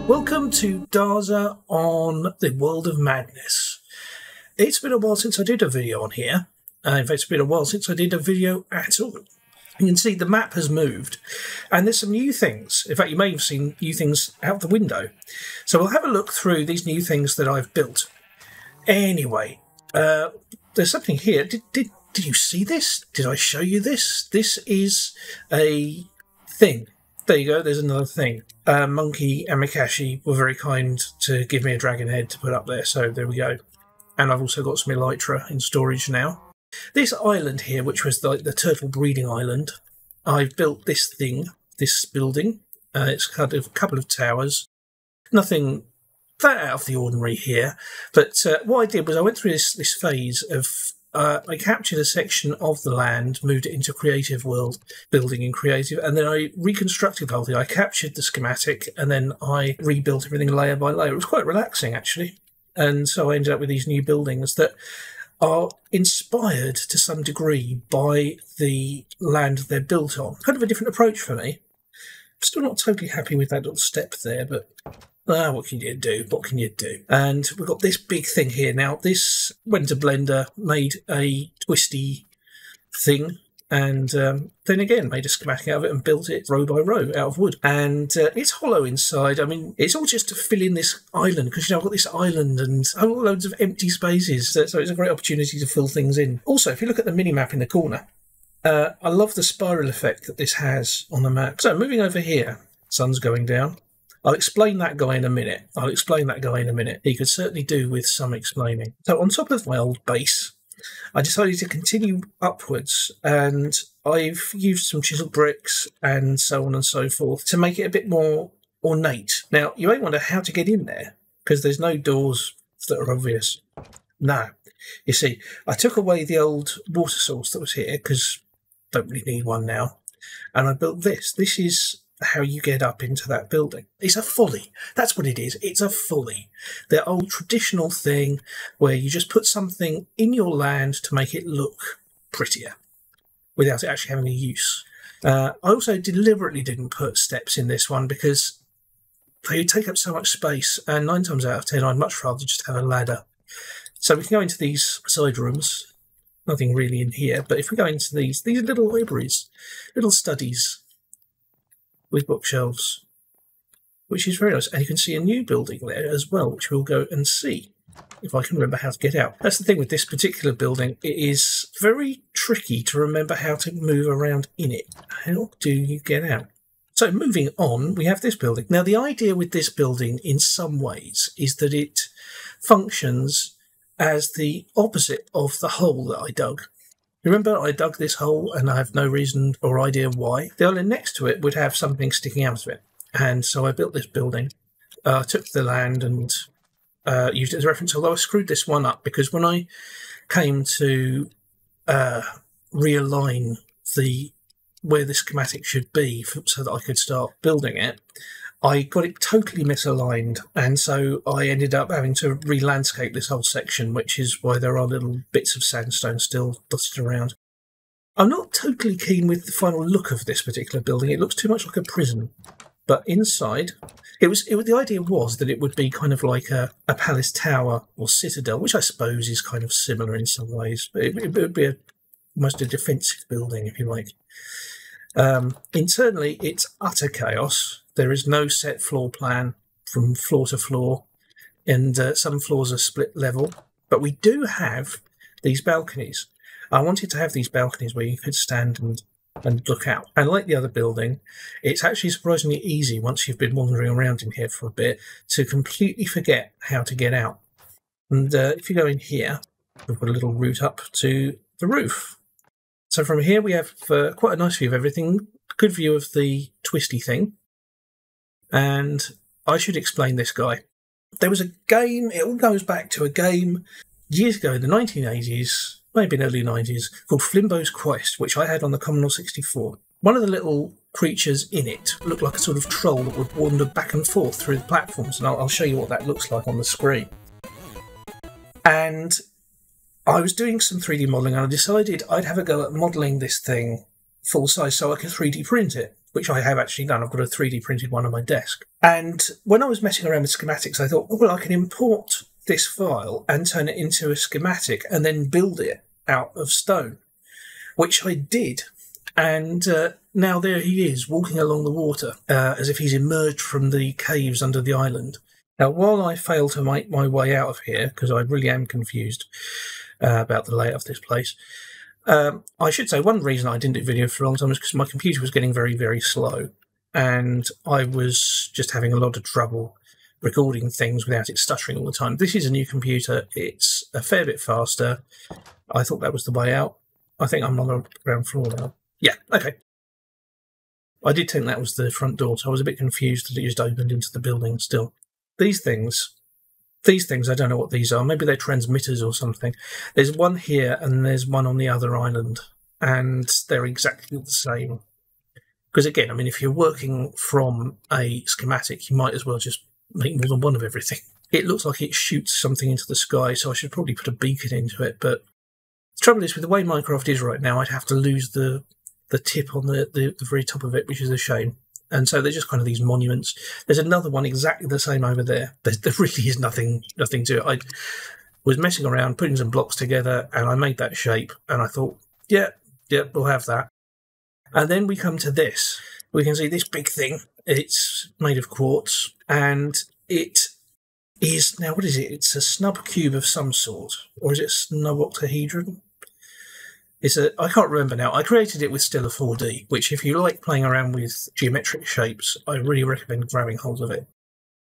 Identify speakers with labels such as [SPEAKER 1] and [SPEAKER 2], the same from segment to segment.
[SPEAKER 1] Welcome to Daza on the World of Madness. It's been a while since I did a video on here. In fact, it's been a while since I did a video at all. You can see the map has moved, and there's some new things. In fact, you may have seen new things out the window. So we'll have a look through these new things that I've built. Anyway, there's something here. Did you see this? Did I show you this? This is a thing. There you go, there's another thing. Monkey and Mikashi were very kind to give me a dragon head to put up there, so there we go. And I've also got some elytra in storage now. This island here, which was the turtle breeding island, I've built this thing, this building. It's kind of a couple of towers. Nothing that out of the ordinary here, but what I did was I went through this phase of I captured a section of the land, moved it into creative world, building in creative, and then I reconstructed the whole thing. I captured the schematic and then I rebuilt everything layer by layer. It was quite relaxing, actually. And so I ended up with these new buildings that are inspired to some degree by the land they're built on. Kind of a different approach for me. I'm still not totally happy with that little step there, but what can you do? What can you do? And we've got this big thing here. Now, this went to Blender, made a twisty thing, and then again made a schematic out of it and built it row by row out of wood. And it's hollow inside. I mean, it's all just to fill in this island, because, you know, I've got this island and I've got loads of empty spaces, so it's a great opportunity to fill things in. Also, if you look at the mini-map in the corner, I love the spiral effect that this has on the map. So moving over here, sun's going down. I'll explain that guy in a minute. He could certainly do with some explaining. So on top of my old base, I decided to continue upwards, and I've used some chiseled bricks and so on and so forth to make it a bit more ornate. Now, you may wonder how to get in there, because there's no doors that are obvious. No. You see, I took away the old water source that was here, because I don't really need one now, and I built this. This is how you get up into that building. It's a folly. That's what it is. It's a folly. The old traditional thing where you just put something in your land to make it look prettier without it actually having a use. I also deliberately didn't put steps in this one because they take up so much space, and 9 times out of 10 I'd much rather just have a ladder. So we can go into these side rooms. Nothing really in here, but if we go into these little libraries, little studies, with bookshelves, which is very nice. And you can see a new building there as well, which we'll go and see if I can remember how to get out. That's the thing with this particular building. It is very tricky to remember how to move around in it. How do you get out? So moving on, we have this building. Now, the idea with this building in some ways is that it functions as the opposite of the hole that I dug. Remember, I dug this hole and I have no reason or idea why. The island next to it would have something sticking out of it. And so I built this building. I took the land and used it as a reference, although I screwed this one up because when I came to realign where the schematic should be so that I could start building it, I got it totally misaligned, and so I ended up having to re-landscape this whole section, which is why there are little bits of sandstone still dotted around. I'm not totally keen with the final look of this particular building. It looks too much like a prison. But inside, the idea was that it would be kind of like a palace tower or citadel, which I suppose is kind of similar in some ways. But it would be almost a defensive building, if you like. Internally, it's utter chaos. There is no set floor plan from floor to floor, and some floors are split level. But we do have these balconies. I wanted to have these balconies where you could stand and look out. And like the other building, it's actually surprisingly easy once you've been wandering around in here for a bit to completely forget how to get out. And if you go in here, we've got a little route up to the roof. So from here we have quite a nice view of everything, good view of the twisty thing. And I should explain this guy. There was a game, it all goes back to a game years ago in the 1980s, maybe in the early 90s, called Flimbo's Quest, which I had on the Commodore 64. One of the little creatures in it looked like a sort of troll that would wander back and forth through the platforms, and I'll show you what that looks like on the screen. And I was doing some 3D modelling, and I decided I'd have a go at modelling this thing full size so I could 3D print it. which I have actually done. I've got a 3D printed one on my desk. And when I was messing around with schematics, I thought, well, I can import this file and turn it into a schematic and then build it out of stone, which I did. And now there he is, walking along the water, as if he's emerged from the caves under the island. Now, while I fail to make my way out of here, because I really am confused about the layout of this place, I should say one reason I didn't do video for a long time was because my computer was getting very, very slow. And I was just having a lot of trouble recording things without it stuttering all the time. This is a new computer. It's a fair bit faster. I thought that was the way out. I think I'm on the ground floor now. Yeah, okay. I did think that was the front door, so I was a bit confused that it just opened into the building still. These things, I don't know what these are. Maybe they're transmitters or something. There's one here and there's one on the other island, and they're exactly the same. Because again, I mean, if you're working from a schematic, you might as well just make more than one of everything. It looks like it shoots something into the sky, so I should probably put a beacon into it. But the trouble is, with the way Minecraft is right now, I'd have to lose the tip on the very top of it, which is a shame. And so they're just kind of these monuments. There's another one exactly the same over there. There really is nothing to it. I was messing around, putting some blocks together, and I made that shape. And I thought, yeah, we'll have that. And then we come to this. We can see this big thing. It's made of quartz, and it is, now what is it? It's a snub cube of some sort, or is it a snub octahedron? I can't remember now. I created it with Stella 4D, which if you like playing around with geometric shapes, I really recommend grabbing hold of it.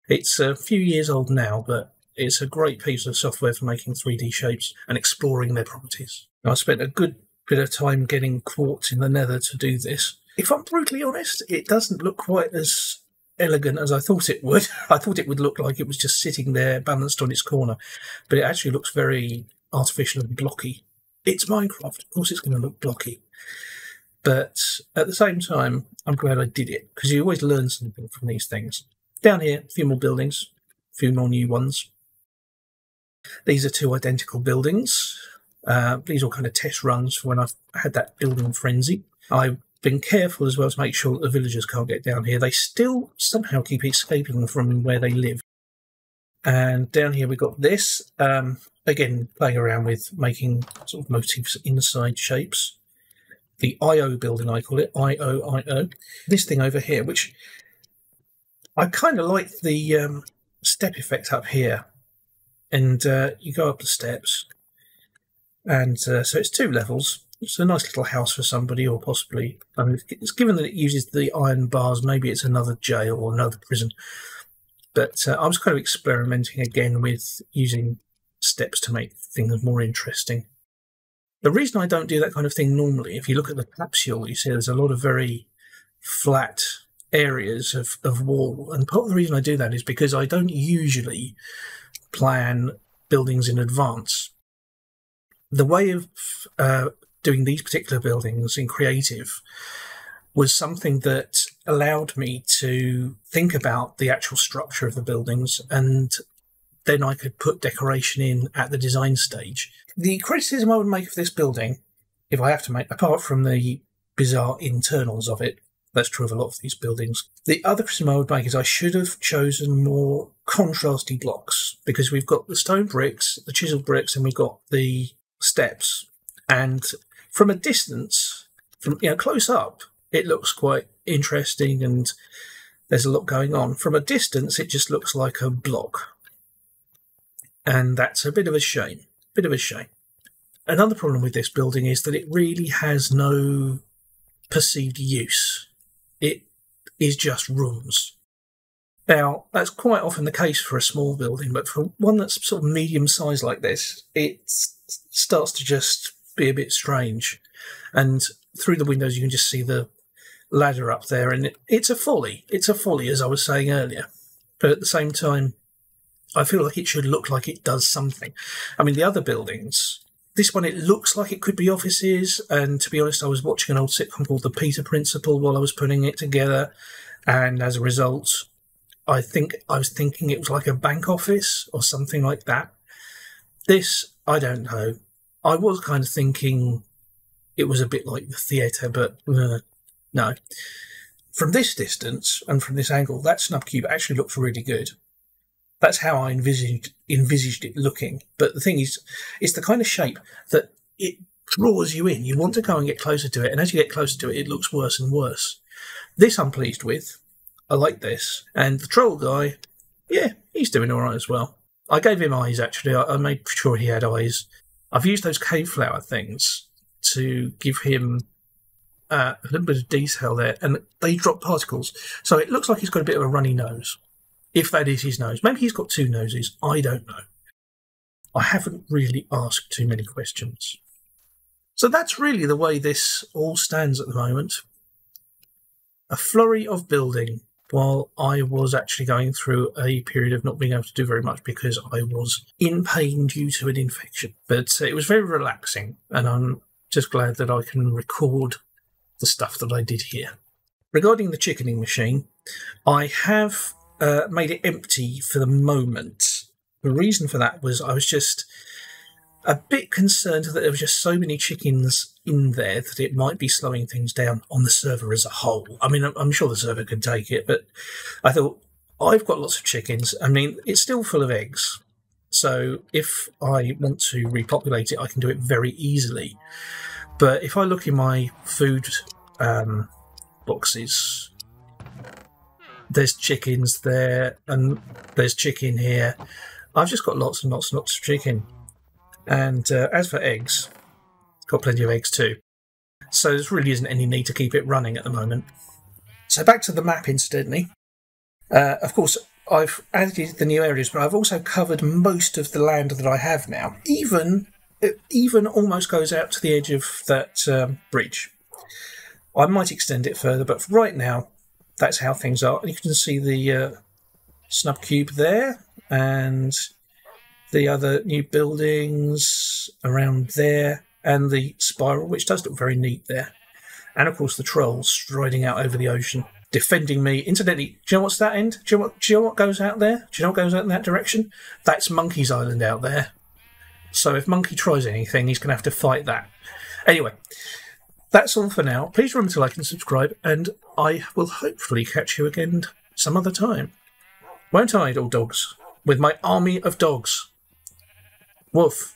[SPEAKER 1] It's a few years old now, but it's a great piece of software for making 3D shapes and exploring their properties. Now, I spent a good bit of time getting quartz in the nether to do this. If I'm brutally honest, it doesn't look quite as elegant as I thought it would. I thought it would look like it was just sitting there balanced on its corner, but it actually looks very artificial and blocky. It's Minecraft, of course it's going to look blocky. But at the same time, I'm glad I did it, because you always learn something from these things. Down here, a few more buildings, a few more new ones. These are two identical buildings. These are all kind of test runs for when I've had that building frenzy. I've been careful as well to make sure that the villagers can't get down here. They still somehow keep escaping from where they live. And down here we've got this. Again, playing around with making sort of motifs inside shapes. The IO building, I call it, IO. This thing over here, which I kind of like the step effect up here. And you go up the steps. And so it's 2 levels. It's a nice little house for somebody, or possibly, I mean, it's given that it uses the iron bars, maybe it's another jail or another prison. But I was kind of experimenting again with using steps to make things more interesting. The reason I don't do that kind of thing normally, if you look at the capsule, you see there's a lot of very flat areas of wall. And part of the reason I do that is because I don't usually plan buildings in advance. The way of doing these particular buildings in creative was something that allowed me to think about the actual structure of the buildings, and then I could put decoration in at the design stage. The criticism I would make of this building, if I have to make, apart from the bizarre internals of it, that's true of a lot of these buildings, the other criticism I would make is I should have chosen more contrasty blocks, because we've got the stone bricks, the chisel bricks, and we've got the steps. And from a distance, from close up, it looks quite interesting and there's a lot going on. From a distance, it just looks like a block. And that's a bit of a shame. Another problem with this building is that it really has no perceived use. It is just rooms. Now, that's quite often the case for a small building, but for one that's sort of medium sized like this, it starts to just be a bit strange. And through the windows, you can just see the ladder up there, and it's a folly. It's a folly, as I was saying earlier. But at the same time, I feel like it should look like it does something. I mean, the other buildings, this one, it looks like it could be offices. And to be honest, I was watching an old sitcom called The Peter Principle while I was putting it together. And as a result, I think I was thinking it was like a bank office or something like that. This, I don't know. I was kind of thinking it was a bit like the theatre, but no. from this distance and from this angle, that snub cube actually looks really good. That's how I envisaged it looking. But the thing is, it's the kind of shape that it draws you in. You want to go and get closer to it, and as you get closer to it, it looks worse and worse. This I'm pleased with. I like this. And the troll guy, yeah, he's doing all right as well. I gave him eyes, actually. I made sure he had eyes. I've used those cave flower things to give him a little bit of detail there, and they drop particles. So it looks like he's got a bit of a runny nose, if that is his nose. Maybe he's got two noses. I don't know. I haven't really asked too many questions. So that's really the way this all stands at the moment. A flurry of building while I was actually going through a period of not being able to do very much because I was in pain due to an infection. But it was very relaxing, and I'm just glad that I can record the stuff that I did here. Regarding the chickening machine, I have made it empty for the moment. The reason for that was I was just a bit concerned that there were just so many chickens in there that it might be slowing things down on the server as a whole. I mean, I'm sure the server can take it, but I thought, I've got lots of chickens. I mean, it's still full of eggs. So if I want to repopulate it, I can do it very easily. But if I look in my food boxes, there's chickens there, and there's chicken here. I've just got lots and lots and lots of chicken. And as for eggs, it's got plenty of eggs too. So there really isn't any need to keep it running at the moment. So back to the map, incidentally. Of course, I've added the new areas, but I've also covered most of the land that I have now. It even almost goes out to the edge of that bridge. I might extend it further, but for right now, that's how things are. And you can see the snub cube there, and the other new buildings around there, and the spiral, which does look very neat there. And of course the trolls striding out over the ocean, defending me. Incidentally, do you know what's that end? Do you know what goes out there? Do you know what goes out in that direction? That's Monkey's Island out there. So if Monkey tries anything, he's going to have to fight that. Anyway, that's all for now. Please remember to like and subscribe, and I will hopefully catch you again some other time. Won't I, old dogs? With my army of dogs. Woof.